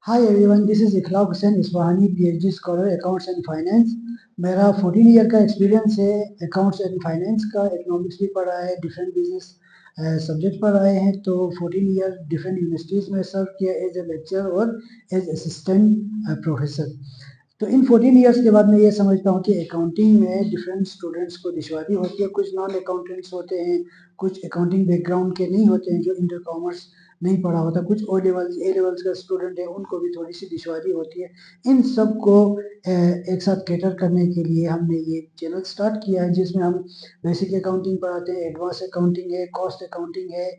Hi everyone, this is Ikhlaq Hussain Ispahani, PhD scholar accounts and finance. मेरा 14 year का experience है accounts and finance का। Economics भी पढ़ा है, डिफरेंट बिजनेस सब्जेक्ट पढ़ाए हैं। तो 14 ईयर डिफरेंट यूनिवर्सिटीज़ में सर्व किया एज ए लेक्चर और एज असिस्टेंट प्रोफेसर। तो इन 14 ईयर्स के बाद मैं ये समझता हूँ कि अकाउंटिंग में डिफरेंट स्टूडेंट्स को दुश्वारी होती है। कुछ नॉन अकाउंटेंट्स होते हैं, कुछ अकाउंटिंग बैकग्राउंड के नहीं होते हैं, जो इंटर कॉमर्स नहीं पढ़ा होता, कुछ ओ लेवल्स ए लेवल्स का स्टूडेंट है, उनको भी थोड़ी सी दुश्वारी होती है। इन सब को एक साथ कैटर करने के लिए हमने ये चैनल स्टार्ट किया है, जिसमें हम बेसिक अकाउंटिंग पढ़ाते हैं, एडवांस अकाउंटिंग है, कॉस्ट अकाउंटिंग है,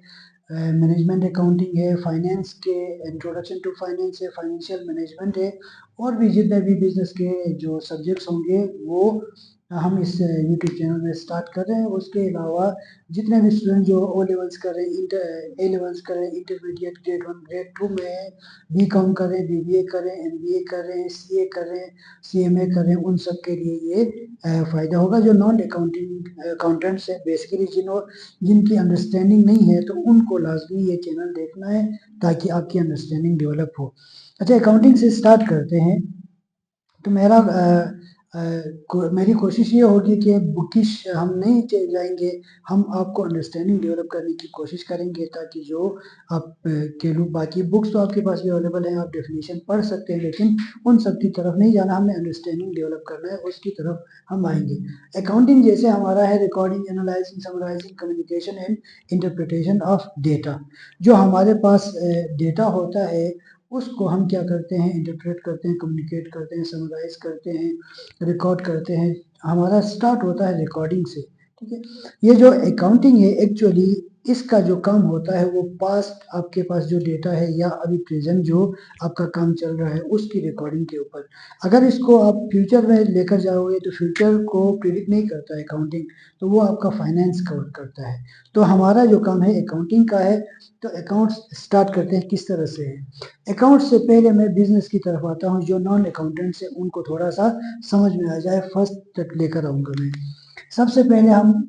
मैनेजमेंट अकाउंटिंग है, फाइनेंस के इंट्रोडक्शन टू फाइनेंस है, फाइनेंशियल मैनेजमेंट है, और भी जितने भी बिजनेस के जो सब्जेक्ट्स होंगे वो हम इस यूट्यूब चैनल में स्टार्ट कर रहे हैं। उसके अलावा जितने भी स्टूडेंट जो ओ लेवल्स कर रहे हैं, इंटर ए लेवल्स कर रहे हैं, इंटरमीडिएट ग्रेड 1 ग्रेड 2 में बी कॉम कर रहे हैं, बीबीए कर रहे हैं, एमबीए कर रहे हैं, सीए कर रहे हैं, सीएमए कर रहे हैं, उन सब के लिए ये फ़ायदा होगा। जो नॉन अकाउंटिंग अकाउंटेंट्स है, बेसिकली जिनकी अंडरस्टैंडिंग नहीं है, तो उनको लाजमी ये चैनल देखना है ताकि आपकी अंडरस्टैंडिंग डेवलप हो। अच्छा, अकाउंटिंग से स्टार्ट करते हैं। तो मेरी कोशिश ये होगी कि बुकिश हम नहीं जाएंगे, हम आपको अंडरस्टैंडिंग डेवलप करने की कोशिश करेंगे, ताकि जो आप के लोग बाकी बुक्स तो आपके पास भी अवेलेबल हैं, आप डेफिनेशन पढ़ सकते हैं, लेकिन उन सब की तरफ नहीं जाना, हमने अंडरस्टैंडिंग डेवलप करना है, उसकी तरफ हम आएंगे। अकाउंटिंग जैसे हमारा है recording, analysing, summarising, communication and interpretation of data. जो हमारे पास डेटा होता है, उसको हम क्या करते हैं, इंटरप्रेट करते हैं, कम्युनिकेट करते हैं, समराइज करते हैं, रिकॉर्ड करते हैं। हमारा स्टार्ट होता है रिकॉर्डिंग से। ठीक है, ये जो अकाउंटिंग है एक्चुअली इसका जो काम होता है वो पास्ट आपके पास जो डेटा है या अभी प्रेजेंट जो आपका काम चल रहा है उसकी रिकॉर्डिंग के ऊपर। अगर इसको आप फ्यूचर में लेकर जाओगे तो फ्यूचर को प्रिडिक्ट नहीं करता है अकाउंटिंग, तो वो आपका फाइनेंस कवर करता है। तो हमारा जो काम है अकाउंटिंग का है। तो अकाउंट्स स्टार्ट करते हैं किस तरह से है। अकाउंट से पहले मैं बिजनेस की तरफ आता हूँ। जो नॉन अकाउंटेंट्स है उनको थोड़ा सा समझ में आ जाए, फर्स्ट तक लेकर आऊंगा मैं। सबसे पहले हम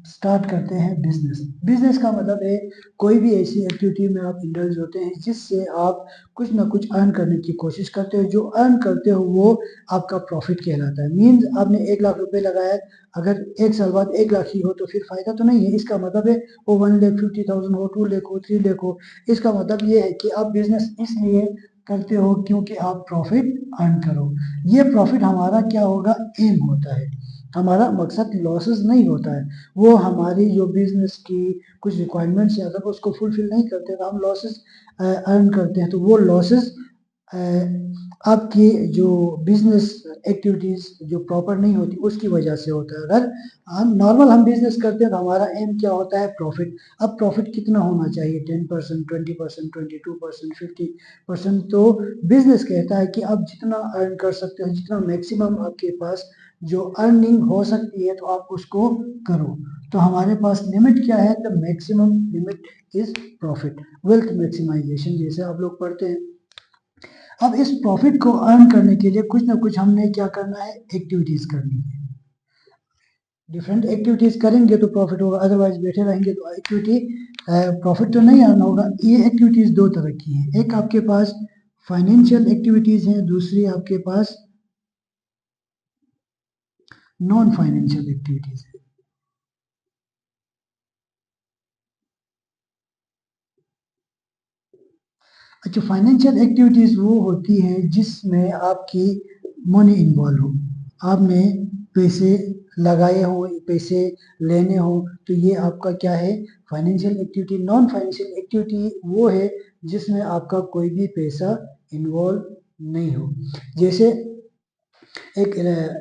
स्टार्ट करते हैं बिजनेस। बिजनेस का मतलब है कोई भी ऐसी एक्टिविटी में आप इंडल्ज होते हैं जिससे आप कुछ ना कुछ अर्न करने की कोशिश करते हो। जो अर्न करते हो वो आपका प्रॉफिट कहलाता है। मीन्स आपने 1 लाख रुपए लगाया, अगर 1 साल बाद 1 लाख ही हो तो फिर फायदा तो नहीं है। इसका मतलब है वो 1,50,000 हो, 2 लाख हो, 3 लाख हो। इसका मतलब ये है कि आप बिजनेस इसलिए करते हो क्योंकि आप प्रॉफिट अर्न करो। ये प्रॉफिट हमारा क्या होगा, एम होता है। हमारा मकसद लॉसेस नहीं होता है। वो हमारी जो बिजनेस की कुछ रिक्वायरमेंट्स है, अगर उसको फुलफिल नहीं करते तो हम लॉसेस अर्न करते हैं। तो वो लॉसेस आपकी जो बिजनेस एक्टिविटीज जो प्रॉपर नहीं होती उसकी वजह से होता है। अगर हम बिजनेस करते हैं तो हमारा एम क्या होता है, प्रॉफिट। अब प्रॉफिट कितना होना चाहिए, 10%, 20%, 22%, 50%। तो बिजनेस कहता है कि आप जितना अर्न कर सकते हो, जितना मैक्सिमम आपके पास जो अर्निंग हो सकती है, तो आप उसको करो। तो हमारे पास लिमिट क्या है, the maximum limit is profit, wealth maximisation जैसे आप लोग पढ़ते हैं। अब इस प्रॉफिट को अर्न करने के लिए कुछ ना कुछ हमने क्या करना है, एक्टिविटीज करनी है। डिफरेंट एक्टिविटीज करेंगे तो प्रॉफिट होगा, अदरवाइज बैठे रहेंगे तो एक्टिविटी प्रॉफिट तो नहीं अर्न होगा। ये एक्टिविटीज दो तरह की हैं, एक आपके पास फाइनेंशियल एक्टिविटीज हैं, दूसरी आपके पास नॉन फाइनेंशियल एक्टिविटीज है। अच्छा, फाइनेंशियल एक्टिविटीज वो होती हैं जिसमें आपकी मनी इन्वॉल्व हो, आपने पैसे लगाए हो, पैसे लेने हो, तो ये आपका क्या है, financial activity. Non financial activity वो है जिसमें आपका कोई भी पैसा इन्वॉल्व नहीं हो। जैसे एक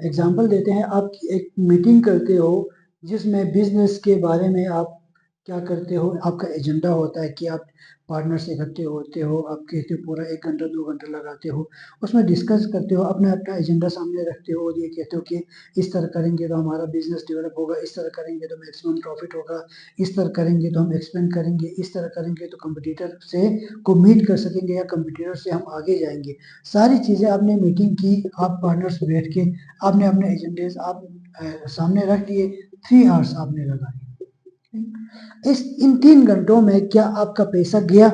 एग्जांपल देते हैं, आप एक मीटिंग करते हो जिसमें बिजनेस के बारे में आप क्या करते हो, आपका एजेंडा होता है कि आप पार्टनर्स इकट्ठे होते हो, आप कहते हो पूरा 1 घंटा 2 घंटा लगाते हो, उसमें डिस्कस करते हो, अपना अपना एजेंडा सामने रखते हो और ये कहते हो कि इस तरह करेंगे तो हमारा बिजनेस डेवलप होगा, इस तरह करेंगे तो मैक्सिमम प्रॉफिट होगा, इस तरह करेंगे तो हम एक्सपेंड करेंगे, इस तरह करेंगे तो कंपटीटर से को मीट कर सकेंगे या कंपटीटर से हम आगे जाएंगे। सारी चीज़ें आपने मीटिंग की, आप पार्टनर्स बैठ के आपने अपने एजेंडे आप सामने रख दिए, 3 आवर्स आपने लगाए। इस इन 3 घंटों में क्या आपका पैसा गया,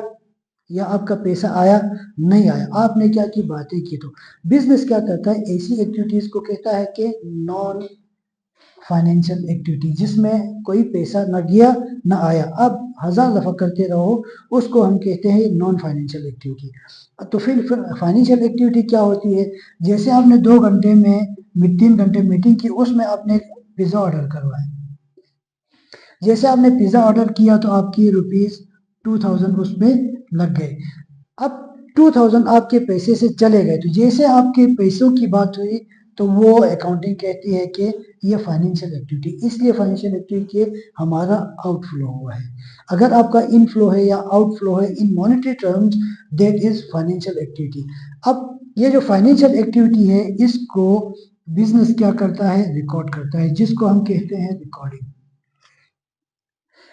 या आपका पैसा आया नहीं आया, आपने क्या की बातें की। तो बिजनेस क्या करता है, ऐसी एक्टिविटीज को कहता है कि नॉन फाइनेंशियल एक्टिविटी, जिसमें कोई पैसा न गया न आया, आप 1000 दफा करते रहो, उसको हम कहते हैं नॉन फाइनेंशियल एक्टिविटी। तो फिर फाइनेंशियल एक्टिविटी क्या होती है, जैसे आपने 2 घंटे में 3 घंटे मीटिंग की, उसमें आपने पिज्जा ऑर्डर करवाया, जैसे आपने पिज्जा ऑर्डर किया तो आपकी ₹2000 उसमें लग गए। अब 2000 आपके पैसे से चले गए, तो जैसे आपके पैसों की बात हुई तो वो अकाउंटिंग कहती है कि ये फाइनेंशियल एक्टिविटी, इसलिए फाइनेंशियल एक्टिविटी के हमारा आउटफ्लो हुआ है। अगर आपका इनफ्लो है या आउटफ्लो है in monetary terms, that is financial activity. अब ये जो फाइनेंशियल एक्टिविटी है, इसको बिजनेस क्या करता है, रिकॉर्ड करता है, जिसको हम कहते हैं रिकॉर्डिंग।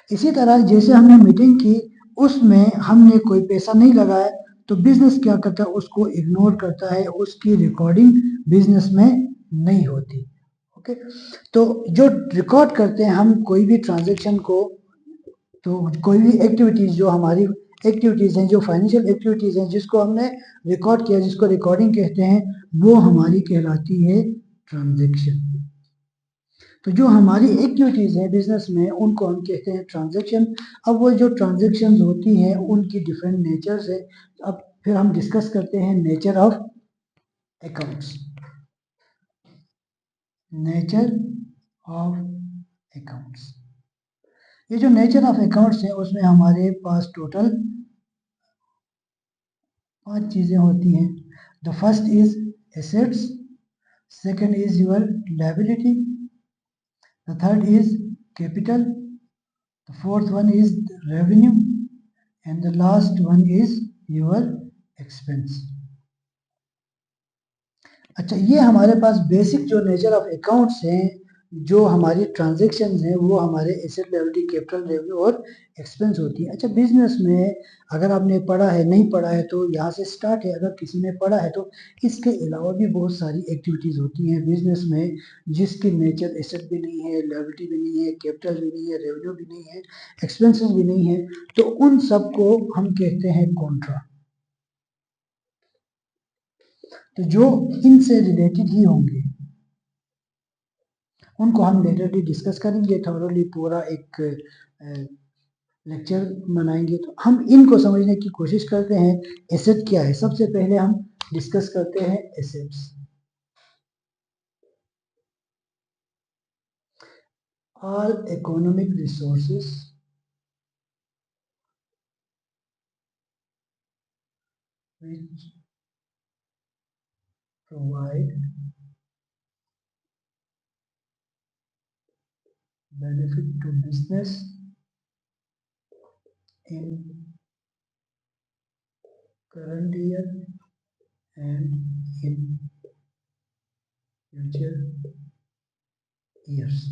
इसी तरह जैसे हमने मीटिंग की, उसमें हमने कोई पैसा नहीं लगाया, तो बिजनेस क्या करता है, उसको इग्नोर करता है, उसकी रिकॉर्डिंग बिजनेस में नहीं होती। ओके, तो जो रिकॉर्ड करते हैं हम कोई भी ट्रांजेक्शन को, तो कोई भी एक्टिविटीज जो हमारी एक्टिविटीज हैं, जो फाइनेंशियल एक्टिविटीज हैं, जिसको हमने रिकॉर्ड किया, जिसको रिकॉर्डिंग कहते हैं, वो हमारी कहलाती है ट्रांजेक्शन। तो जो हमारी एक्टिविटीज है बिजनेस में, उनको हम कहते हैं ट्रांजैक्शन। अब वो जो ट्रांजैक्शंस होती हैं, उनकी डिफरेंट नेचर्स है। अब फिर हम डिस्कस करते हैं nature of accounts. Nature of accounts, ये जो नेचर ऑफ अकाउंट्स है, उसमें हमारे पास टोटल 5 चीजें होती हैं। The first is assets, second is your liability, the third is capital, the fourth one is revenue, and the last one is your expense। अच्छा, ये हमारे पास बेसिक जो नेचर ऑफ अकाउंट्स हैं, जो हमारी ट्रांजेक्शन्स हैं, वो हमारे एसेट, लायबिलिटी, कैपिटल, रेवेन्यू और एक्सपेंस होती है। अच्छा, बिजनेस में अगर आपने पढ़ा है, नहीं पढ़ा है तो यहाँ से स्टार्ट है। अगर किसी ने पढ़ा है तो इसके अलावा भी बहुत सारी एक्टिविटीज़ होती हैं बिजनेस में, जिसकी नेचर एसेट भी नहीं है, लायबिलिटी भी नहीं है, कैपिटल भी नहीं है, रेवेन्यू भी नहीं है, एक्सपेंसेस भी नहीं है, तो उन सबको हम कहते हैं कॉन्ट्रा। तो जो इनसे रिलेटेड ही होंगे, उनको हम लेटर डिस्कस करेंगे, थॉरली पूरा एक लेक्चर बनाएंगे। तो हम इनको समझने की कोशिश करते हैं। एसेट क्या है, सबसे पहले हम डिस्कस करते हैं assets. All economic resources which provide benefit to business in current year and in future years।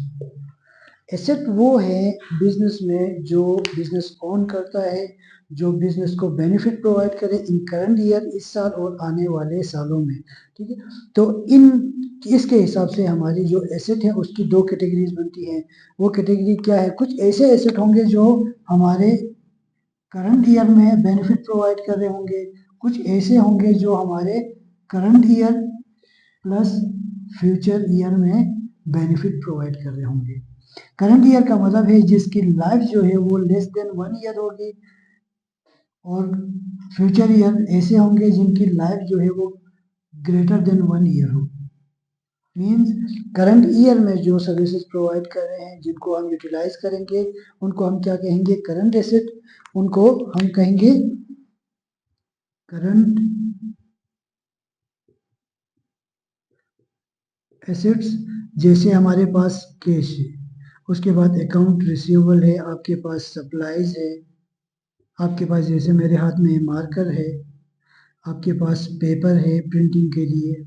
Asset वो है बिजनेस में जो बिजनेस ओन करता है, जो बिजनेस को बेनिफिट प्रोवाइड करे इन करंट ईयर, इस साल और आने वाले सालों में। ठीक है, तो इसके हिसाब से हमारी जो एसेट है, उसकी 2 कैटेगरीज बनती हैं। वो कैटेगरी क्या है, कुछ ऐसे एसेट होंगे जो हमारे करंट ईयर में बेनिफिट प्रोवाइड कर रहे होंगे, कुछ ऐसे होंगे जो हमारे current year plus future year में बेनिफिट प्रोवाइड कर रहे होंगे। करंट ईयर का मतलब है जिसकी लाइफ जो है वो लेस देन 1 ईयर होगी, और फ्यूचर ईयर ऐसे होंगे जिनकी लाइफ जो है वो ग्रेटर देन 1 ईयर हो। मीन्स करंट ईयर में जो सर्विसेज प्रोवाइड कर रहे हैं, जिनको हम यूटिलाइज करेंगे, उनको हम क्या कहेंगे, करंट एसेट। उनको हम कहेंगे करंट एसेट्स। जैसे हमारे पास कैश है, उसके बाद अकाउंट रिसीवेबल है, आपके पास सप्लाईज है, आपके पास जैसे मेरे हाथ में मार्कर है, आपके पास पेपर है प्रिंटिंग के लिए,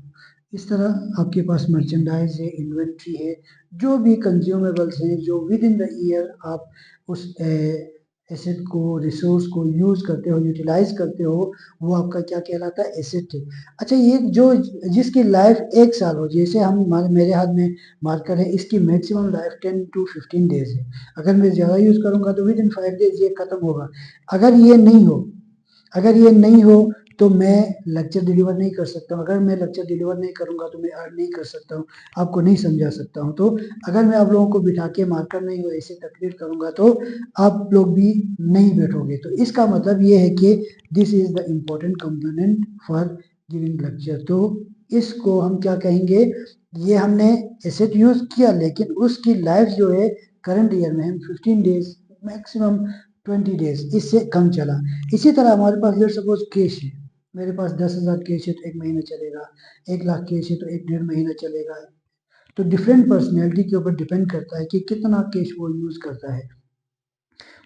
इस तरह आपके पास मर्चेंडाइज है, इन्वेंट्री है, जो भी कंज्यूमेबल्स हैं जो विद इन द ईयर आप उस एसेट को, रिसोर्स को यूज करते हो, यूटिलाइज करते हो, वो आपका क्या कहलाता है, एसेट है। अच्छा, ये जो जिसकी लाइफ 1 साल हो, जैसे हम मेरे हाथ में मार्कर है, इसकी मैक्सिमम लाइफ 10 to 15 डेज है। अगर मैं ज़्यादा यूज करूंगा तो विद इन 5 डेज ये खत्म होगा। अगर ये नहीं हो, अगर ये नहीं हो तो मैं लेक्चर डिलीवर नहीं कर सकता हूँ, अगर मैं लेक्चर डिलीवर नहीं करूँगा तो मैं अर्न नहीं कर सकता हूँ, आपको नहीं समझा सकता हूँ। तो अगर मैं आप लोगों को बिठा के मार्कर नहीं हो ऐसे तकरीर करूँगा तो आप लोग भी नहीं बैठोगे। तो इसका मतलब ये है कि this is the important component for giving lecture. तो इसको हम क्या कहेंगे, ये हमने एसेट यूज किया लेकिन उसकी लाइफ जो है करंट ईयर में हम 15 डेज मैक्सिमम 20 डेज इससे कम चला। इसी तरह हमारे पास लेट सपोज कैश है, मेरे पास 10,000 कैश है तो 1 महीना चलेगा, 1 लाख कैश है तो 1 डेढ़ महीना चलेगा। तो डिफरेंट पर्सनैलिटी के ऊपर डिपेंड करता है कि कितना कैश वो यूज करता है।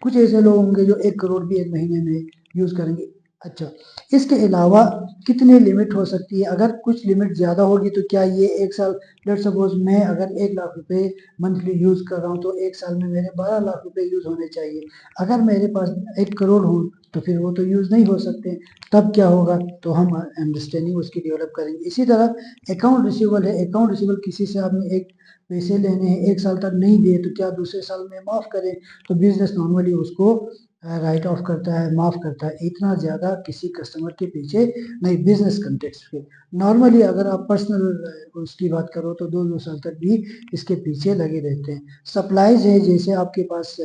कुछ ऐसे लोग होंगे जो 1 करोड़ भी 1 महीने में यूज करेंगे। अच्छा, इसके अलावा कितने लिमिट हो सकती है, अगर कुछ लिमिट ज्यादा होगी तो क्या ये 1 साल, लेट सपोज मैं अगर 1 लाख रुपए मंथली यूज कर रहा हूँ तो 1 साल में मेरे 12 लाख रुपए यूज होने चाहिए। अगर मेरे पास 1 करोड़ हो तो फिर वो तो यूज नहीं हो सकते, तब क्या होगा, तो हम अंडरस्टैंडिंग उसकी डेवलप करेंगे। इसी तरह अकाउंट रिसीवेबल है, अकाउंट रिसीवेबल किसी से आपने एक पैसे लेने हैं 1 साल तक नहीं दिए तो क्या दूसरे साल में माफ करें, तो बिजनेस नॉर्मली उसको राइट ऑफ करता है, माफ करता है, इतना ज्यादा किसी कस्टमर के पीछे नहीं। बिजनेस कंटेक्स्ट पे नॉर्मली अगर आप पर्सनल उसकी बात करो तो 2-2 साल तक भी इसके पीछे लगे रहते हैं। सप्लाईज है, जैसे आपके पास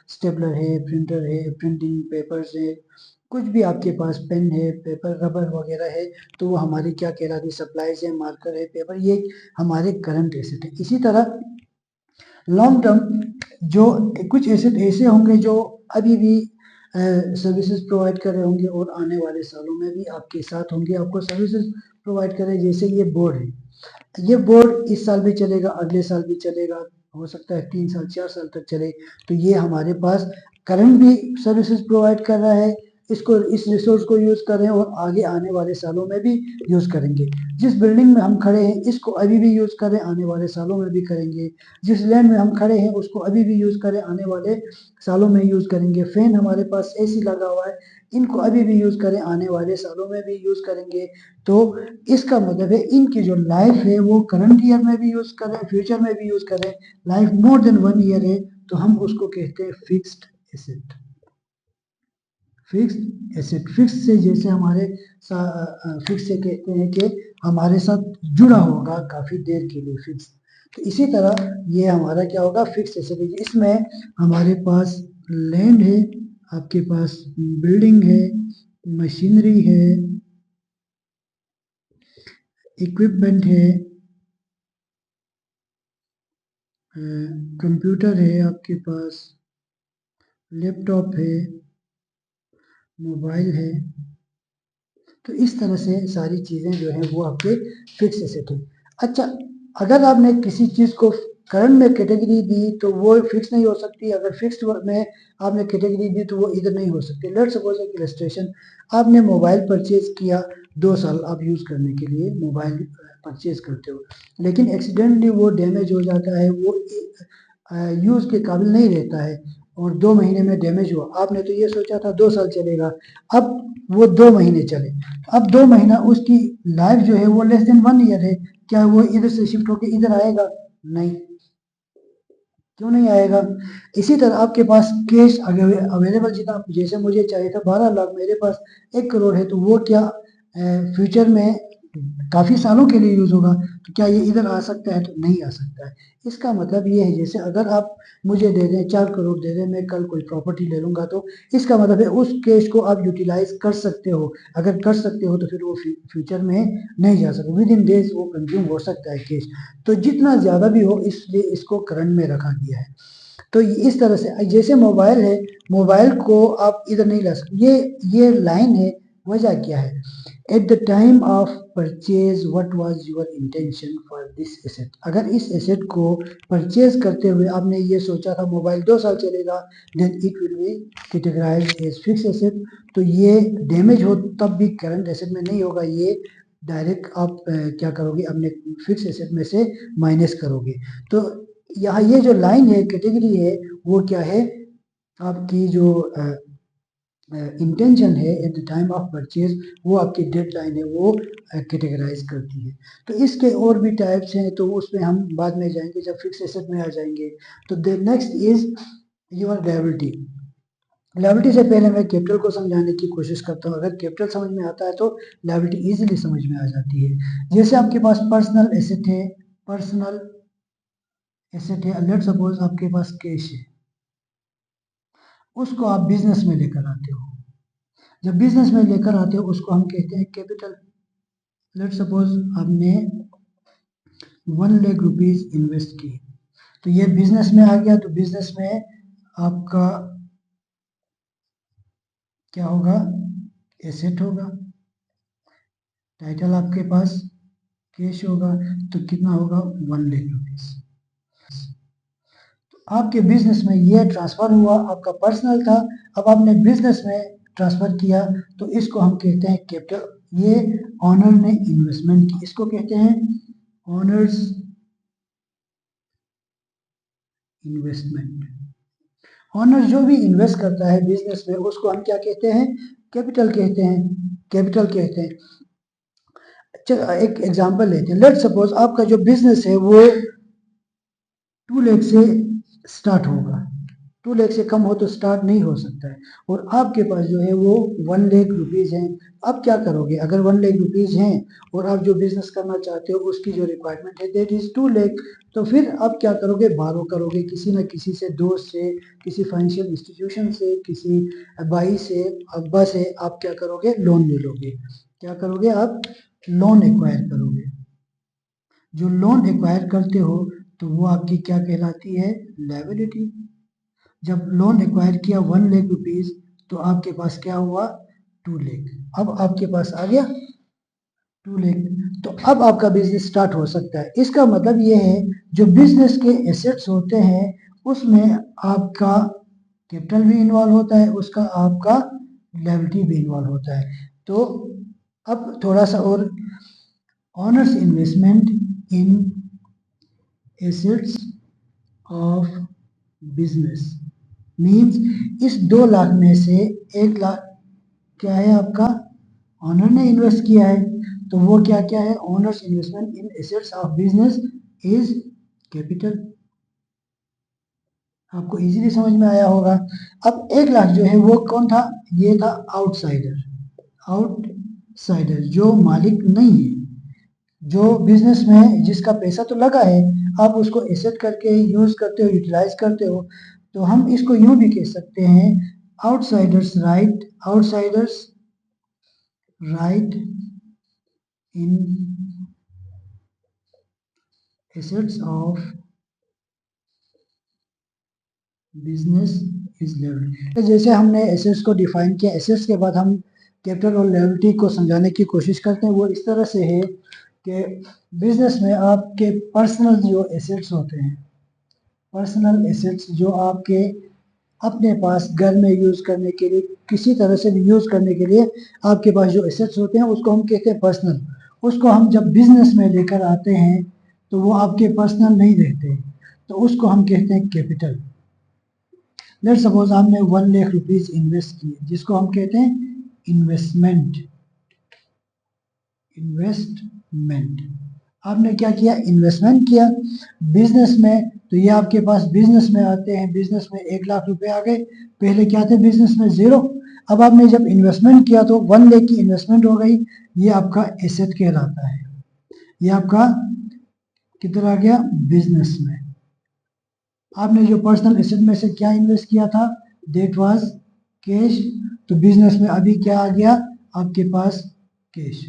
स्टेपलर है, प्रिंटर है, प्रिंटिंग पेपर्स है, कुछ भी आपके पास पेन है, पेपर रबर वगैरह है, तो वो हमारी क्या कहलाती, सप्लाईज है, मार्कर है, पेपर, ये हमारे करंट एसेट है। इसी तरह लॉन्ग टर्म जो कुछ एसेट ऐसे होंगे जो अभी भी सर्विसेज प्रोवाइड कर रहे होंगे और आने वाले सालों में भी आपके साथ होंगे, आपको सर्विसेज प्रोवाइड कर रहे हैं। जैसे ये बोर्ड है, ये बोर्ड इस साल भी चलेगा, अगले साल भी चलेगा, हो सकता है 3 साल 4 साल तक चले। तो ये हमारे पास करंट भी सर्विसेज प्रोवाइड कर रहा है, इसको इस रिसोर्स को यूज कर रहे हैं और आगे आने वाले सालों में भी यूज करेंगे। जिस बिल्डिंग में हम खड़े हैं इसको अभी भी यूज करें, आने वाले सालों में भी करेंगे। जिस लैंड में हम खड़े हैं उसको अभी भी यूज करें, आने वाले सालों में यूज करेंगे। फैन हमारे पास एसी लगा हुआ है, इनको अभी भी यूज करें, आने वाले सालों में भी यूज करेंगे। तो इसका मतलब है इनकी जो लाइफ है वो करंट ईयर में भी यूज करें, फ्यूचर में भी यूज करें, लाइफ मोर देन 1 ईयर है तो हम उसको कहते हैं fixed asset. Fixed asset, fix से जैसे हमारे फिक्स से कहते हैं कि हमारे साथ जुड़ा होगा काफी देर के लिए, फिक्स। तो इसी तरह ये हमारा क्या होगा, फिक्स एसेट। इसमें हमारे पास लैंड है, आपके पास बिल्डिंग है, मशीनरी है, इक्विपमेंट है, कंप्यूटर है, आपके पास लैपटॉप है, मोबाइल है। तो इस तरह से सारी चीजें जो है वो आपके फिक्स एसेट है। अच्छा, अगर आपने किसी चीज को करंट में कैटेगरी दी तो वो फिक्स नहीं हो सकती, अगर फिक्स्ड में आपने कैटेगरी दी तो वो इधर नहीं हो सकती। लेट्स सपोज एक इलस्ट्रेशन, आपने मोबाइल परचेज किया, 2 साल आप यूज करने के लिए मोबाइल परचेज करते हो, लेकिन एक्सीडेंटली वो डैमेज हो जाता है, वो यूज के काबिल नहीं रहता है और 2 महीने में डैमेज हुआ। आपने तो ये सोचा था 2 साल चलेगा, अब वो 2 महीने चले, अब 2 महीना उसकी लाइफ जो है वो लेस देन 1 ईयर है, क्या वो इधर से शिफ्ट होकर इधर आएगा? नहीं, क्यों नहीं आएगा? इसी तरह आपके पास कैश अवेलेबल जितना, जैसे मुझे चाहिए था 12 लाख, मेरे पास 1 करोड़ है, तो वो क्या फ्यूचर में काफी सालों के लिए यूज होगा, तो क्या ये इधर आ सकता है? तो नहीं आ सकता है। इसका मतलब ये है, जैसे अगर आप मुझे दे दें 4 करोड़ दे दें, मैं कल कोई प्रॉपर्टी ले लूंगा, तो इसका मतलब है उस कैश को आप यूटिलाइज कर सकते हो, अगर कर सकते हो तो फिर वो फ्यूचर में नहीं जा सकता, विद इन डेज वो कंज्यूम हो सकता है कैश। तो जितना ज्यादा भी हो इसलिए इसको करंट में रखा गया है। तो इस तरह से जैसे मोबाइल है, मोबाइल को आप इधर नहीं ला सकते, ये लाइन है। वजह क्या है, at the time of purchase what was your intention for this asset. अगर इस एसेट को परचेज करते हुए आपने ये सोचा था मोबाइल 2 साल चलेगा, then it will be categorise as fix asset. तो ये डैमेज हो तब भी करंट एसेट में नहीं होगा, ये डायरेक्ट आप क्या करोगे, अपने फिक्स एसेट में से माइनस करोगे। तो यहाँ ये जो लाइन है, कैटेगरी है, वो क्या है, आपकी जो इंटेंशन है at the time of purchase, वो आपकी डेड लाइन है, वो कैटेगराइज करती है। तो इसके और भी टाइप्स हैं, तो उसमें हम बाद में जाएंगे जब फिक्स एसेट में आ जाएंगे। तो the next is your liability. Liability से पहले मैं कैपिटल को समझाने की कोशिश करता हूँ। अगर कैपिटल समझ में आता है तो लायबिलिटी इजीली समझ में आ जाती है। जैसे आपके पास पर्सनल एसेट है, लेट्स सपोज आपके पास कैश है, उसको आप बिजनेस में लेकर आते हो। जब बिजनेस में लेकर आते हो उसको हम कहते हैं कैपिटल। लेट्स सपोज आपने 1 लाख रुपीज इन्वेस्ट किए, तो ये बिजनेस में आ गया, तो बिजनेस में आपका क्या होगा, एसेट होगा। टाइटल आपके पास कैश होगा, तो कितना होगा, 1 लाख रुपीज। तो आपके बिजनेस में ये ट्रांसफर हुआ, आपका पर्सनल था, अब आपने बिजनेस में ट्रांसफर किया, तो इसको हम कहते हैं कैपिटल। ये ऑनर ने इन्वेस्टमेंट की, इसको कहते हैं ऑनर्स इन्वेस्टमेंट। ऑनर जो भी इन्वेस्ट करता है बिजनेस में उसको हम क्या कहते हैं, कैपिटल कहते हैं, कैपिटल कहते हैं। चलो एक एग्जांपल लेते हैं। लेट सपोज आपका जो बिजनेस है वो 2 लाख से स्टार्ट होगा, 2 लाख से कम हो तो स्टार्ट नहीं हो सकता है, और आपके पास जो है वो 1 लाख रुपीज हैं। अब क्या करोगे, अगर 1 लाख रुपीज हैं और आप जो बिजनेस करना चाहते हो उसकी जो रिक्वायरमेंट है दैट इज 2 लाख, तो फिर आप क्या करोगे, बारो करोगे किसी न किसी से, दोस्त से, किसी फाइनेंशियल इंस्टीट्यूशन से, किसी भाई से, अब्बा से, आप क्या करोगे, लोन ले लोगे। क्या करोगे, आप लोन एक्वायर करोगे। जो लोन एक्वायर करते हो तो वो आपकी क्या कहलाती है, लायबिलिटी। जब लोन एक्वायर किया 1 लाख रुपीज, तो आपके पास क्या हुआ, 2 लाख। अब आपके पास आ गया 2 लाख, तो अब आपका बिजनेस स्टार्ट हो सकता है। इसका मतलब ये है जो बिजनेस के एसेट्स होते हैं उसमें आपका कैपिटल भी इन्वॉल्व होता है, उसका आपका लायबिलिटी भी इन्वॉल्व होता है। तो अब थोड़ा सा और, honours investment in assets of business means इस 2 लाख में से 1 लाख क्या है आपका, ऑनर ने इन्वेस्ट किया है, तो वो क्या क्या है, honours investment in assets of business is capital. आपको इजीली समझ में आया होगा। अब 1 लाख जो है वो कौन था, ये था आउटसाइडर, आउटसाइडर जो मालिक नहीं है, जो बिजनेस में जिसका पैसा तो लगा है, आप उसको एसेट करके यूज करते हो, यूटिलाइज करते हो, तो हम इसको यूं भी कह सकते हैं, outsiders right, outsiders right in assets of business is liability. जैसे हमने एसेट्स को डिफाइन किया, एसेट्स के बाद हम कैपिटल और लायबिलिटी को समझाने की कोशिश करते हैं। वो इस तरह से है कि बिजनेस में आपके पर्सनल जो एसेट्स होते हैं, पर्सनल एसेट्स जो आपके अपने पास घर में यूज करने के लिए, किसी तरह से भी यूज करने के लिए आपके पास जो एसेट्स होते हैं उसको हम कहते हैं पर्सनल। उसको हम जब बिजनेस में लेकर आते हैं तो वो आपके पर्सनल नहीं रहते, तो उसको हम कहते हैं कैपिटल। लेट सपोज आपने 1 लाख रुपीज इन्वेस्ट किए, जिसको हम कहते हैं इन्वेस्टमेंट, इन्वेस्टमेंट। आपने क्या किया, इन्वेस्टमेंट किया बिजनेस में, तो ये आपके पास बिजनेस में आते हैं, बिजनेस में 1 लाख रुपए आ गए, पहले क्या थे बिजनेस में 0। अब आपने जब इन्वेस्टमेंट किया तो 1 लाख की इन्वेस्टमेंट हो गई, ये आपका एसेट कहलाता है। ये आपका किधर आ गया, बिजनेस में। आपने जो पर्सनल एसेट में से क्या इन्वेस्ट किया था, दैट वाज कैश, तो बिजनेस में अभी क्या आ गया आपके पास, कैश।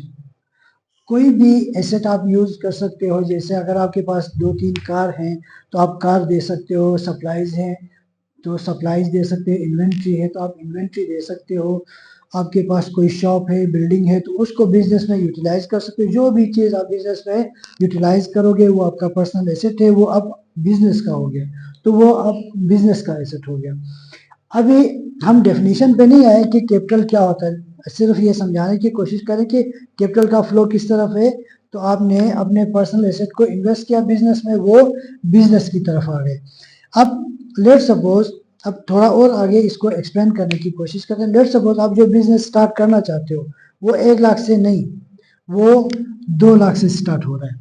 कोई भी एसेट आप यूज कर सकते हो, जैसे अगर आपके पास 2-3 कार हैं तो आप कार दे सकते हो, सप्लाईज हैं तो सप्लाईज दे सकते हो, इन्वेंट्री है तो आप इन्वेंट्री दे सकते हो, आपके पास कोई शॉप है, बिल्डिंग है, तो उसको बिजनेस में यूटिलाइज कर सकते हो। जो भी चीज़ आप बिजनेस में यूटिलाइज करोगे वो आपका पर्सनल एसेट है, वो अब बिजनेस का हो गया, तो वो अब बिजनेस का एसेट हो गया। अभी हम डेफिनेशन पे नहीं आए कि कैपिटल क्या होता है, सिर्फ ये समझाने की कोशिश करें कि कैपिटल का फ्लो किस तरफ है। तो आपने अपने पर्सनल एसेट को इन्वेस्ट किया बिजनेस में, वो बिजनेस की तरफ आ गए। अब लेट सपोज, अब थोड़ा और आगे इसको एक्सप्लेन करने की कोशिश करते हैं। लेट सपोज आप जो बिजनेस स्टार्ट करना चाहते हो वो 1 लाख से नहीं, वो 2 लाख से स्टार्ट हो रहा है।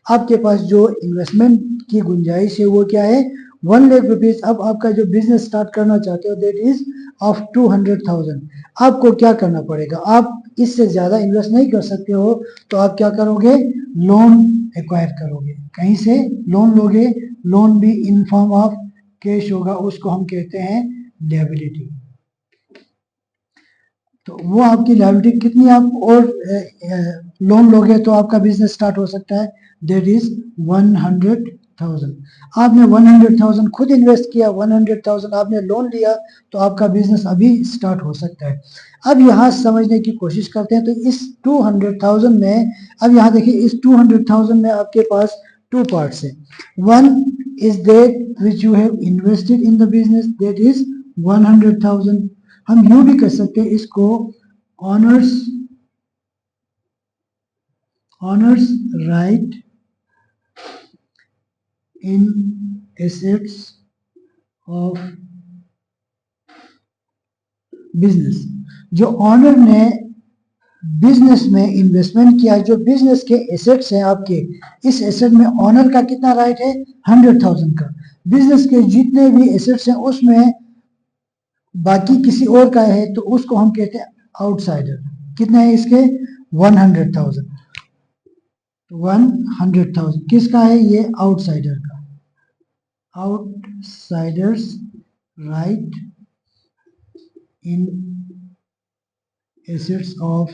आपके पास जो इन्वेस्टमेंट की गुंजाइश है वो क्या है, 1 लाख रुपीज अब आपका जो बिजनेस स्टार्ट करना चाहते हो दैट इज ऑफ 200,000। आपको क्या करना पड़ेगा, आप इससे ज्यादा इन्वेस्ट नहीं कर सकते हो, तो आप क्या करोगे, लोन एक्वायर करोगे, कहीं से लोन लोगे, लोन भी इन फॉर्म ऑफ कैश होगा, उसको हम कहते हैं लायबिलिटी। तो वो आपकी लायबिलिटी कितनी आप और लोन लोगे तो आपका बिजनेस स्टार्ट हो सकता है, दैट इज 100,000। आपने 100,000 खुद इन्वेस्ट किया, 100,000 आपने लोन लिया, तो आपका बिजनेस अभी स्टार्ट हो सकता है। अब यहाँ समझने की कोशिश करते हैं, तो इस 200,000 में, अब यहाँ देखिए इस 200,000 में आपके पास टू पार्ट्स है। One is that which you have invested in the business, that is 100,000। हम यूं भी कर सकते हैं इसको, honours right in assets of business. जो ऑनर ने बिजनेस में इन्वेस्टमेंट किया, जो बिजनेस के एसेट्स हैं आपके, इस एसेट में ऑनर का कितना राइट है, 100,000 का। बिजनेस के जितने भी एसेट्स हैं उसमें बाकी किसी और का है, तो उसको हम कहते हैं आउटसाइडर। कितना है इसके, 100,000। 100,000 किसका है, ये आउटसाइडर का। Outsiders right in assets of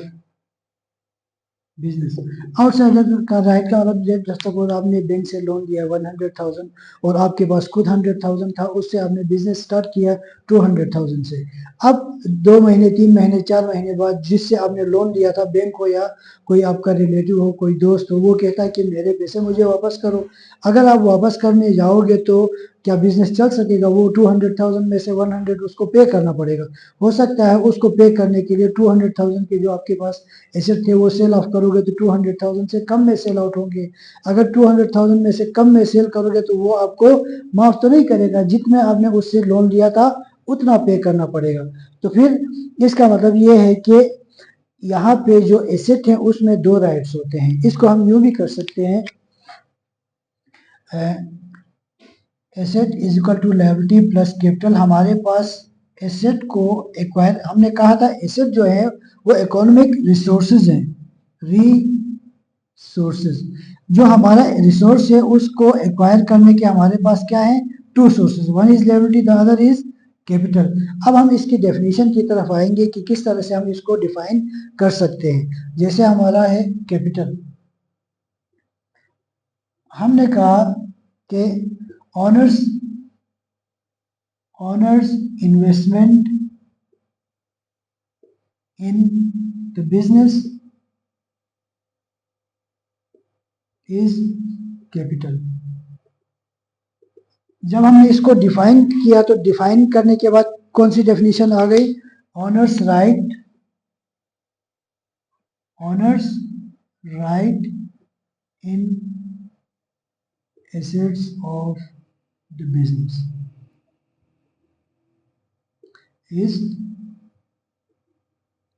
business. Outsider का राइट का मतलब, जस्ट सपोज आपने बैंक से लोन लिया 100,000 और आपके पास खुद 100,000 था, उससे आपने बिजनेस स्टार्ट किया 200,000 से। अब 2 महीने 3 महीने 4 महीने बाद जिससे आपने लोन लिया था, बैंक हो या कोई आपका रिलेटिव हो, कोई दोस्त हो, वो कहता है कि मेरे पैसे मुझे वापस करो। अगर आप वापस करने जाओगे तो क्या बिजनेस चल सकेगा, वो 200,000 में से 100 उसको पे करना पड़ेगा। हो सकता है उसको पे करने के लिए 200,000 के जो आपके पास एसेट थे वो सेल ऑफ करोगे तो 200,000 से कम में सेल आउट होंगे। अगर 200,000 में से कम में सेल करोगे तो वो आपको माफ तो नहीं करेगा, जितना आपने उससे लोन लिया था उतना पे करना पड़ेगा। तो फिर इसका मतलब ये है कि यहाँ पे जो एसेट है उसमें दो राइट्स होते हैं। इसको हम यूं भी कर सकते हैं, asset is equal to liability plus capital. हमारे पास एसेट को एक्वायर, हमने कहा था एसेट जो है वो इकोनॉमिक रिसोर्सेज है, रिसोर्सेज। जो हमारा रिसोर्स है उसको एक्वायर करने के हमारे पास क्या है, two sources, one is liability the other is capital. अब हम इसकी डेफिनेशन की तरफ आएंगे कि किस तरह से हम इसको डिफाइन कर सकते हैं। जैसे हमारा है कैपिटल, हमने कहा कि honours investment in the business is capital. जब हमने इसको डिफाइन किया तो डिफाइन करने के बाद कौन सी डेफिनेशन आ गई, honours right in assets of the business is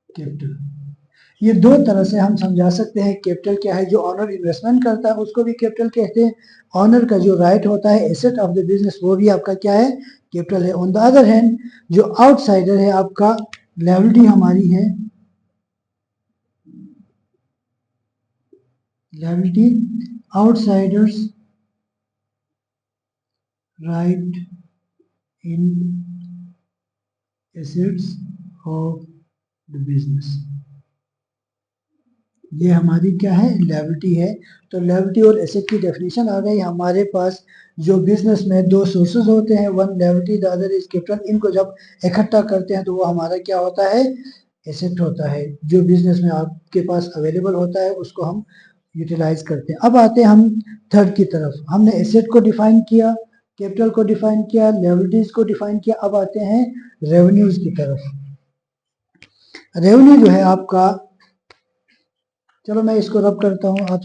capital. ये दो तरह से हम समझा सकते हैं कैपिटल क्या है। जो ऑनर इन्वेस्टमेंट करता है उसको भी कैपिटल कहते हैं। ऑनर का जो राइट होता है एसेट ऑफ द बिजनेस, वो भी आपका क्या है, कैपिटल है। ऑन द अदर हैंड जो आउटसाइडर है आपका, लायबिलिटी हमारी है, liability outsiders right in assets of the business, ये हमारी क्या है, लायबिलिटी है। तो लायबिलिटी और एसेट की डेफिनेशन आ गई हमारे पास। जो बिजनेस में दो सोर्सेज होते हैं, one liability the other is capital, इनको जब इकट्ठा करते हैं तो वो हमारा क्या होता है, एसेट होता है। जो बिजनेस में आपके पास अवेलेबल होता है उसको हम यूटिलाइज करते हैं। अब आते हैं हम थर्ड की तरफ। हमने एसेट को डिफाइन किया, कैपिटल को डिफाइन किया, लायबिलिटीज को डिफाइन किया। अब आते हैं रेवेन्यूज की तरफ। रेवेन्यू जो है आपका, चलो मैं इसको रब करता हूँ, आप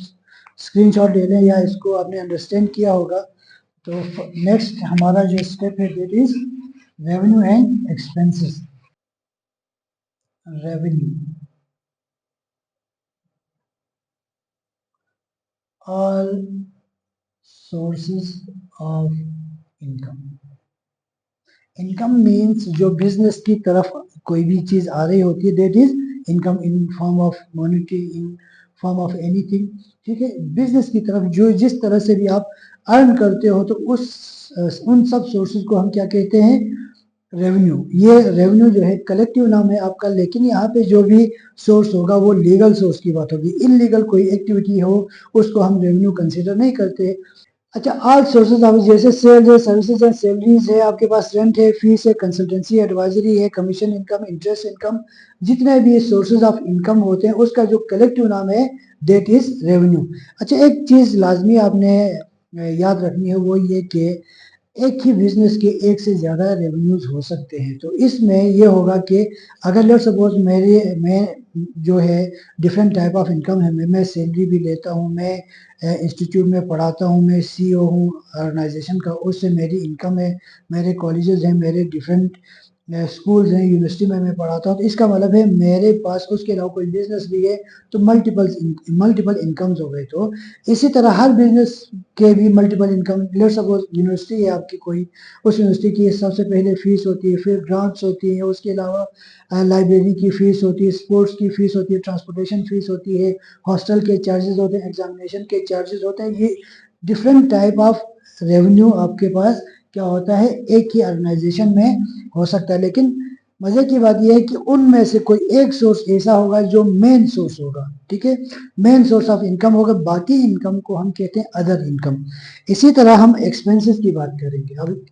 स्क्रीनशॉट ले लें या इसको आपने अंडरस्टैंड किया होगा। तो नेक्स्ट हमारा जो स्टेप है that is revenue and expenses. Revenue, all sources of income. Income means जो बिजनेस की तरफ कोई भी चीज आ रही होती है, that is income in form of monetary, in form of anything. ठीक है, बिजनेस की तरफ जो जिस तरह से भी आप अर्न करते हो, तो उन सब सोर्सेज को हम क्या कहते हैं, रेवेन्यू। ये रेवेन्यू जो है कलेक्टिव नाम है आपका, लेकिन यहाँ पे जो भी सोर्स होगा वो लीगल सोर्स की बात होगी। इनलीगल कोई एक्टिविटी हो उसको हम रेवेन्यू कंसीडर नहीं करते। अच्छा, ऑल सोर्सेज ऑफ, जैसे सेल्स है, सर्विसेज है, सैलरीज है, आपके पास रेंट है, फीस है, कंसल्टेंसी एडवाइजरी है, कमीशन इनकम, इंटरेस्ट इनकम, जितने भी सोर्सेज ऑफ इनकम होते हैं उसका जो कलेक्टिव नाम है दैट इज रेवेन्यू। अच्छा, एक चीज लाजमी आपने याद रखनी है, वो ये कि एक ही बिजनेस के एक से ज्यादा रेवेन्यूज हो सकते हैं। तो इसमें ये होगा कि अगर लेट सपोज मैं जो है डिफरेंट टाइप ऑफ इनकम है, मैं सैलरी भी लेता हूँ, मैं इंस्टीट्यूट में पढ़ाता हूँ, मैं सीईओ हूँ ऑर्गेनाइजेशन का, उससे मेरी इनकम है, मेरे कॉलेजेस हैं, मेरे डिफरेंट स्कूल्स हैं, यूनिवर्सिटी में मैं पढ़ाता हूँ, तो इसका मतलब है मेरे पास उसके अलावा कोई बिजनेस भी है, तो मल्टीपल इनकम्स हो गए। तो इसी तरह हर बिजनेस के भी multiple income, let suppose university है आपकी कोई, उस यूनिवर्सिटी की सबसे पहले फीस होती है, फिर ग्रांट्स होती है, उसके अलावा लाइब्रेरी की फीस होती है, स्पोर्ट्स की फीस होती है, ट्रांसपोर्टेशन फीस होती है, हॉस्टल के चार्जेस होते हैं, एग्जामिनेशन के चार्जेस होते हैं। ये डिफरेंट टाइप ऑफ रेवेन्यू आपके पास क्या होता है, एक ही ऑर्गेनाइजेशन में हो सकता है। लेकिन मजे की बात यह है कि उनमें से कोई एक सोर्स ऐसा होगा जो मेन सोर्स होगा। ठीक है, मेन सोर्स ऑफ इनकम होगा, बाकी इनकम को हम कहते हैं अदर इनकम। इसी तरह हम एक्सपेंसेस की बात करेंगे अब।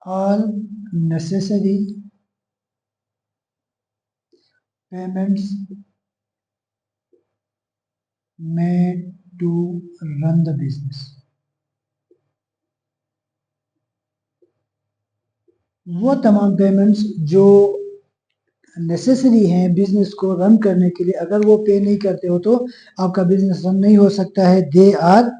All necessary payments made to run the business। वो तमाम पेमेंट्स जो नेसेसरी हैं बिजनेस को रन करने के लिए, अगर वो पे नहीं करते हो तो आपका बिजनेस रन नहीं हो सकता है, दे आर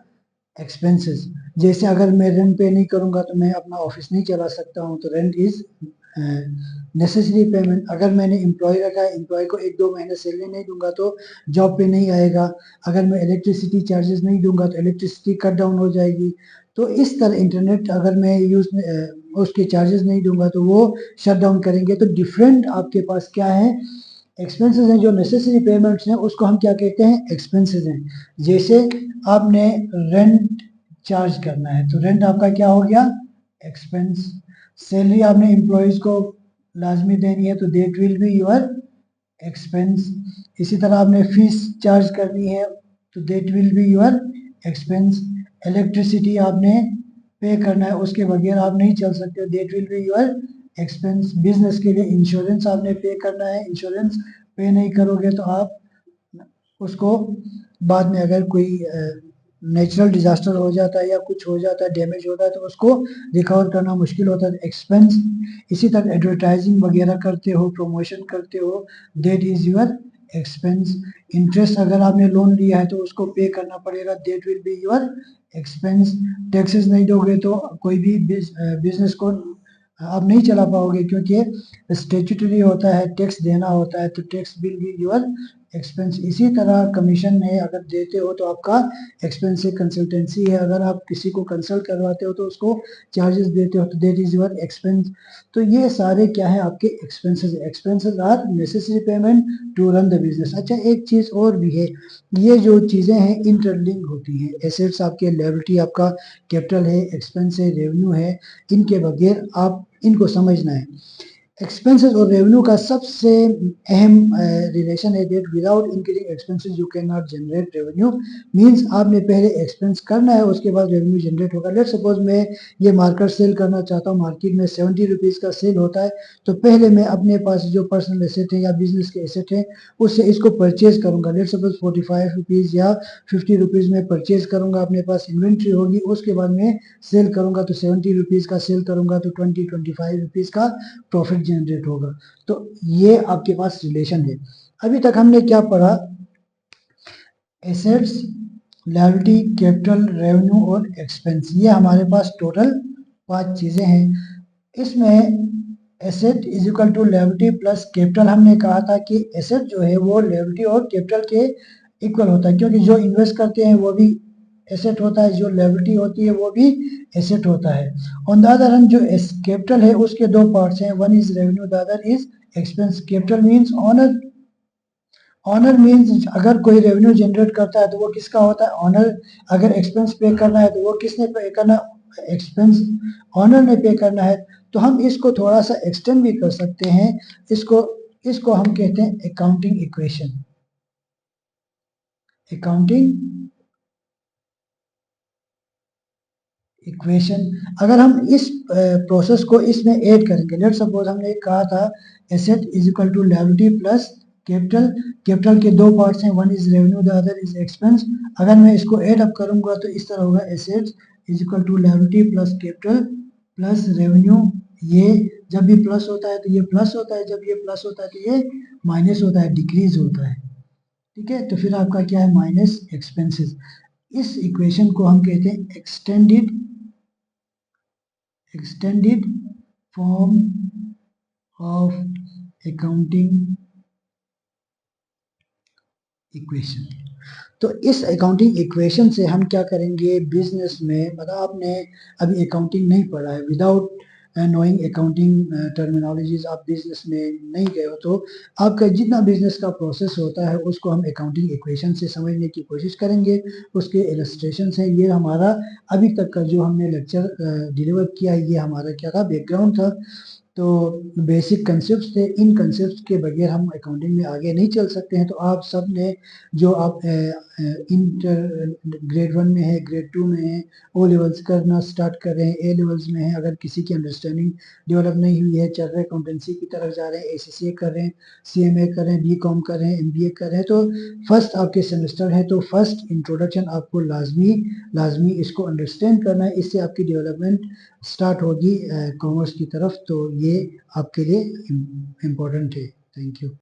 एक्सपेंसेस। जैसे अगर मैं रेंट पे नहीं करूंगा तो मैं अपना ऑफिस नहीं चला सकता हूँ, तो रेंट इज नेसेसरी पेमेंट। अगर मैंने एम्प्लॉय रखा है, एम्प्लॉय को 1-2 महीने सैलरी नहीं दूंगा तो जॉब पे नहीं आएगा। अगर मैं इलेक्ट्रिसिटी चार्जेस नहीं दूंगा तो इलेक्ट्रिसिटी कट डाउन हो जाएगी। तो इस तरह इंटरनेट अगर मैं यूज उसके चार्जेस नहीं दूंगा तो वो शट डाउन करेंगे। तो डिफरेंट आपके पास क्या है, एक्सपेंसेस हैं, जो नेसेसरी पेमेंट्स हैं उसको हम क्या कहते हैं, एक्सपेंसेस हैं। जैसे आपने रेंट चार्ज करना है तो रेंट आपका क्या हो गया, एक्सपेंस। सैलरी आपने एम्प्लॉयज को लाजमी देनी है तो that will be your expense. इसी तरह आपने फीस चार्ज करनी है तो that will be your expense. Electricity आपने पे करना है, उसके बगैर आप नहीं चल सकते, that will be your expense. Business के लिए इंश्योरेंस आपने पे करना है, इंश्योरेंस पे नहीं करोगे तो आप उसको बाद में अगर कोई नेचुरल डिजास्टर हो जाता है या कुछ हो जाता है, डैमेज होता है, तो उसको रिकवर करना मुश्किल होता है, एक्सपेंस। इसी तरह एडवर्टाइजिंग वगैरह करते हो, प्रमोशन करते हो, that is your expense. Interest अगर आपने लोन लिया है तो उसको पे करना पड़ेगा, that will be your expense. Taxes नहीं दोगे तो कोई भी बिजनेस को आप नहीं चला पाओगे, क्योंकि स्टेचुटरी होता है, टैक्स देना होता है, तो tax will be your expense. इसी तरह कमीशन है, अगर देते हो तो आपका एक्सपेंस है। कंसल्टेंसी है, अगर आप किसी को कंसल्ट करवाते हो तो उसको चार्जेस देते हो तो देट इज योर एक्सपेंस। तो ये सारे क्या है, आपके expenses. Expenses are necessary payment to run the business. अच्छा, एक चीज और भी है, ये जो चीजें हैं इंटरलिंक होती हैं। एसेट्स आपके, लायबिलिटी आपका, कैपिटल है, एक्सपेंस है, रेवेन्यू है, इनके बगैर आप इनको समझना है। एक्सपेंसेस और रेवेन्यू का सबसे अहम रिलेशन है that without increasing expenses you can not generate revenue. Means आपने पहले एक्सपेंस करना है, उसके बाद रेवेन्यू जनरेट होगा। लेट सपोज मैं ये मार्केट सेल करना चाहता हूँ, मार्केट में 70 रुपीज़ का सेल होता है, तो पहले मैं अपने पास जो पर्सनल एसेट है या बिजनेस के एसेट है उससे इसको परचेज करूंगा। लेट सपोज 45 रुपीज़ या 50 रुपीज़ में परचेज करूंगा, अपने पास इन्वेंट्री होगी, उसके बाद में सेल करूंगा, तो 70 रुपीज़ का सेल करूंगा तो 20-25 रुपीज़ का प्रॉफिट जनरेट होगा। तो ये आपके पास रिलेशन है। अभी तक हमने क्या पढ़ा, एसेट्स, लायबिलिटी, कैपिटल, रेवेन्यू और एक्सपेंस। ये हमारे पास टोटल 5 चीजें हैं। इसमें asset is equal to liability plus capital. हमने कहा था कि एसेट जो है वो लायबिलिटी और कैपिटल के इक्वल होता है, क्योंकि जो इन्वेस्ट करते हैं वो भी एसेट होता है, जो लायबिलिटी होती है वो भी एसेट होता है। ऑन द अदर हैंड जो कैपिटल है उसके दो पार्ट्स हैं, one is revenue the other is expense. Capital means owner. Owner means अगर कोई रेवेन्यू जनरेट करता है तो वो किसका होता है, ऑनर। अगर एक्सपेंस पे करना है तो वो किसने पे करना, एक्सपेंस ऑनर ने पे करना है। तो हम इसको थोड़ा सा एक्सटेंड भी कर सकते हैं, इसको इसको हम कहते हैं अकाउंटिंग इक्वेशन। Accounting equation. अगर हम इस प्रोसेस को इसमें ऐड करेंगे, लेट सपोज हमने कहा था asset is equal to liability plus capital. Capital के दो पार्ट्स हैं, one is revenue the other is expense. अगर मैं इसको ऐड अप करूंगा तो इस तरह होगा, asset is equal to liability plus capital plus revenue. ये जब भी प्लस होता है तो ये प्लस होता है, जब ये प्लस होता है तो ये माइनस होता है, डिक्रीज होता है। ठीक है, तो फिर आपका क्या है, माइनस एक्सपेंसेस। इस इक्वेशन को हम कहते हैं extended form of accounting equation. तो इस अकाउंटिंग इक्वेशन से हम क्या करेंगे बिजनेस में, मतलब आपने अभी अकाउंटिंग नहीं पढ़ा है, विदाउट नोइंग अकाउंटिंग टर्मिनोलॉजीज आप बिजनेस में नहीं गए हो, तो आपका जितना बिजनेस का प्रोसेस होता है उसको हम अकाउंटिंग इक्वेशन से समझने की कोशिश करेंगे। उसके इलस्ट्रेशन है, ये हमारा अभी तक का जो हमने लेक्चर डिलीवर किया है, ये हमारा क्या था, बैकग्राउंड था। तो बेसिक कंसेप्ट थे, इन कंसेप्ट के बगैर हम अकाउंटिंग में आगे नहीं चल सकते हैं। तो आप सब ने जो आप इंटर ग्रेड 1 में है, ग्रेड 2 में है, ओ लेवल्स करना स्टार्ट कर रहे हैं, ए लेवल्स में है, अगर किसी की अंडरस्टैंडिंग डेवलप नहीं हुई है, चल रहे अकाउंटेंसी की तरफ जा रहे हैं, ACCA कर रहे हैं, CMA कर रहे हैं, BCom कर रहे हैं, MBA कर रहे हैं, तो फर्स्ट आपके सेमेस्टर है, तो फर्स्ट इंट्रोडक्शन आपको लाजमी लाजमी इसको अंडरस्टैंड करना है, इससे आपकी डेवलपमेंट स्टार्ट होगी कॉमर्स की तरफ। तो ये आपके लिए इम्पोर्टेंट है। Thank you.